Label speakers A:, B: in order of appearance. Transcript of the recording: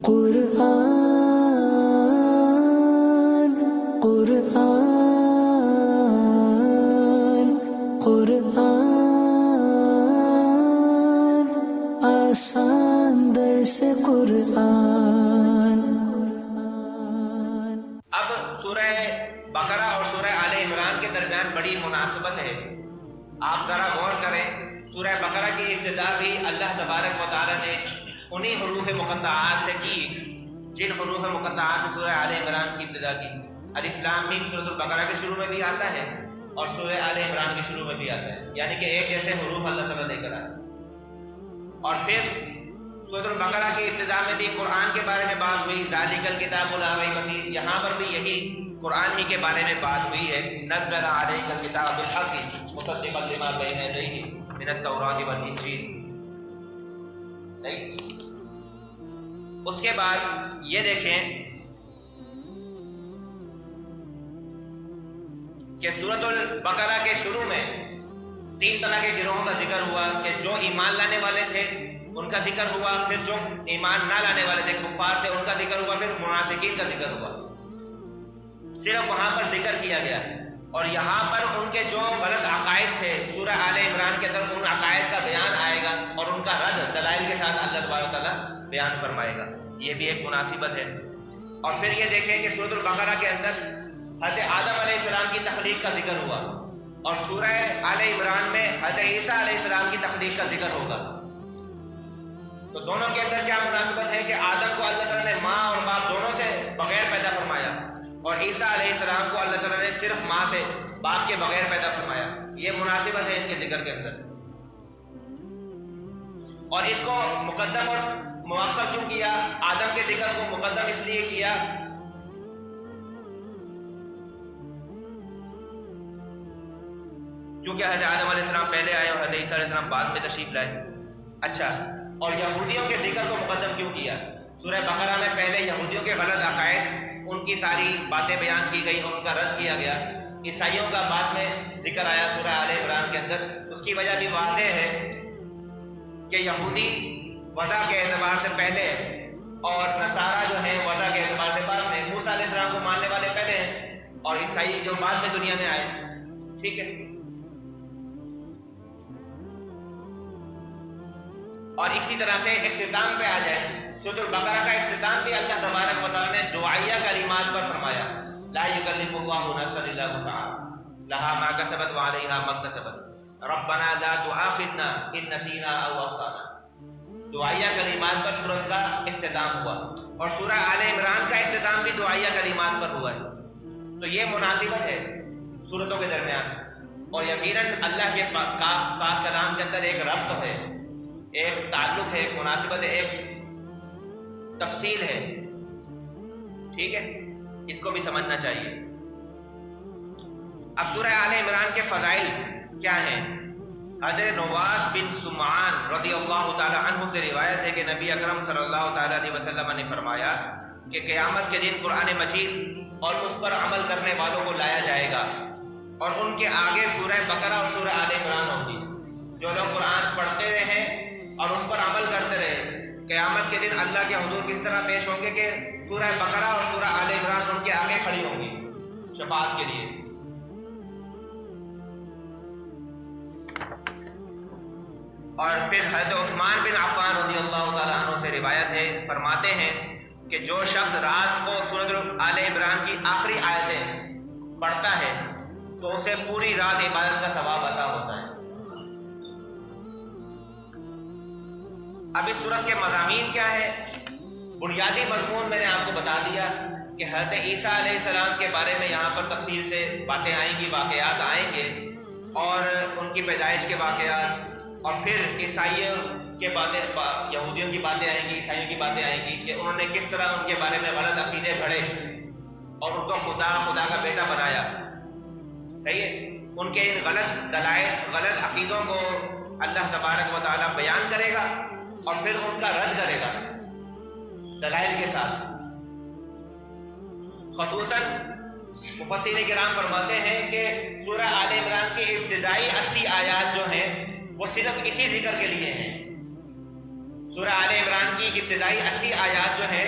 A: قرآن قرآن قرآن آسان درس قرآن۔
B: اب سورہ بقرہ اور سورہ آل عمران کے درمیان بڑی مناسبت ہے، آپ ذرا غور کریں۔ سورہ بقرہ کی ابتدا بھی اللہ تبارک و تعالی نے انہی حروف مقطعات سے کی جن حروف مقطعات سے سورہ آل عمران کی ابتدا کی۔ الف لام میم سورۃ البقرہ کے شروع میں بھی آتا ہے اور سورہ آل عمران کے شروع میں بھی آتا ہے، یعنی کہ ایک جیسے حروف اللہ تعالیٰ لے کر آتے ہیں۔ اور پھر سورۃ البقرہ کی ابتدا میں بھی قرآن کے بارے میں بات ہوئی، ذالک الکتاب لا ریب فیہ، یہاں پر بھی یہی قرآن ہی کے بارے میں بات ہوئی ہے۔ نزل علیک الکتاب بالحق مصدقا لما بین یدیہ من التوراۃ والانجیل۔ صحیح۔ اس کے بعد یہ دیکھیں کہ سورۃ البقرہ کے شروع میں تین طرح کے گروہوں کا ذکر ہوا کہ جو ایمان لانے والے تھے ان کا ذکر ہوا، پھر جو ایمان نہ لانے والے تھے کفار تھے ان کا ذکر ہوا، پھر منافقین کا ذکر ہوا۔ صرف وہاں پر ذکر کیا گیا، اور یہاں پر ان کے جو غلط عقائد تھے سورہ آل عمران کے اندر ان عقائد کا بیان آئے گا اور ان کا رد دلائل کے ساتھ اللہ تبارک و تعالیٰ بیان فرمائے گا۔ یہ بھی ایک مناسبت ہے۔ اور پھر یہ دیکھیں کہ سورۃ البقرہ کے اندر حضرت آدم علیہ السلام کی تخلیق کا ذکر ہوا، اور سورہ آل عمران میں حضرت عیسیٰ علیہ السلام کی تخلیق کا ذکر ہوگا۔ تو دونوں کے اندر کیا مناسبت ہے کہ آدم کو اللہ تعالیٰ نے ماں اور باپ دونوں سے بغیر پیدا فرمایا، اور عیسیٰ علیہ السلام کو اللہ تعالیٰ نے صرف ماں سے باپ کے بغیر پیدا فرمایا۔ یہ مناسبت ہے ان کے ذکر کے اندر۔ اور اس کو مقدم اور مؤخر کیوں کیا؟ آدم کے ذکر کو مقدم اس لیے کیا کیونکہ حضرت آدم علیہ السلام پہلے آئے اور حضرت عیسیٰ علیہ السلام بعد میں تشریف لائے۔ اچھا، اور یہودیوں کے ذکر کو مقدم کیوں کیا؟ سورہ بقرہ میں پہلے یہودیوں کے غلط عقائد ان کی ساری باتیں بیان کی گئی اور ان کا رد کیا گیا۔ عیسائیوں کا بعد میں ذکر آیا سورہ آل عمران کے اندر۔ اس کی وجہ بھی واضح ہے کہ یہودی وضع کے اعتبار سے پہلے اور نصارہ جو ہیں وضع کے اعتبار سے بعد میں۔ موسیٰ علیہ السلام کو ماننے والے پہلے ہیں اور عیسائی جو بعد میں دنیا میں آئے۔ ٹھیک ہے۔ اور اسی طرح سے اختتام پہ آ جائے، سورۃ البقرہ کا اختتام بھی اللہ تبارک و تعالیٰ نے دعائیہ کلمات پر فرمایا۔ لا یکلف اللہ نفسا الا وسعہا لہا ما کسبت وعلیہا ما اکتسبت ربنا لا تؤاخذنا ان نسینا او اخطانا۔ دعائیہ کلمات پر سورت کا اختتام ہوا، اور سورہ آل عمران کا اختتام بھی دعائیہ کلمات پر ہوا ہے۔ تو یہ مناسبت ہے سورتوں کے درمیان، اور یقیناً اللہ کے پاک کلام کے اندر ایک ربط ہے، ایک تعلق ہے، ایک مناسبت ہے، ایک تفصیل ہے۔ ٹھیک ہے، اس کو بھی سمجھنا چاہیے۔ اب سورہ آل عمران کے فضائل کیا ہیں؟ حضرت نواس بن سمعان رضی اللہ تعالی عنہ سے روایت ہے کہ نبی اکرم صلی اللہ تعالی علیہ وسلم نے فرمایا کہ قیامت کے دن قرآن مجید اور اس پر عمل کرنے والوں کو لایا جائے گا، اور ان کے آگے سورہ بقرہ اور سورہ آل عمران ہوگی۔ جو لوگ قرآن پڑھتے رہے اور اس پر عمل کرتے رہے، قیامت کے دن اللہ کے حضور کس طرح پیش ہوں گے کہ سورہ بقرہ اور سورہ آل عمران ان کے آگے کھڑی ہوں گی شفاعت کے لیے۔ اور پھر حضرت عثمان بن عفان رضی اللہ تعالیٰ عنہ سے روایت ہے، فرماتے ہیں کہ جو شخص رات کو سورۃ آل عمران کی آخری آیتیں پڑھتا ہے تو اسے پوری رات عبادت کا ثواب عطا ہوتا ہے۔ اب اس سورت کے مضامین کیا ہے؟ بنیادی مضمون میں نے آپ کو بتا دیا کہ حضرت عیسیٰ علیہ السلام کے بارے میں یہاں پر تفصیل سے باتیں آئیں گی، واقعات آئیں گے، اور ان کی پیدائش کے واقعات، اور پھر عیسائیوں کے باتیں، یہودیوں کی باتیں آئیں گی، عیسائیوں کی باتیں آئیں گی کہ انہوں نے کس طرح ان کے بارے میں غلط عقیدے گھڑے اور ان کو خدا کا بیٹا بنایا۔ صحیح ہے، ان کے ان غلط دلائل، غلط عقیدوں کو اللہ تبارک و تعالیٰ بیان کرے گا اور پھر ان کا رد کرے گا دلائل کے ساتھ۔ خصوصاً مفسرین کرام فرماتے ہیں کہ سورہ آل عمران کی ابتدائی 80 آیات جو ہیں وہ صرف اسی ذکر کے لیے ہیں۔ سورہ آل عمران کی ابتدائی 80 آیات جو ہیں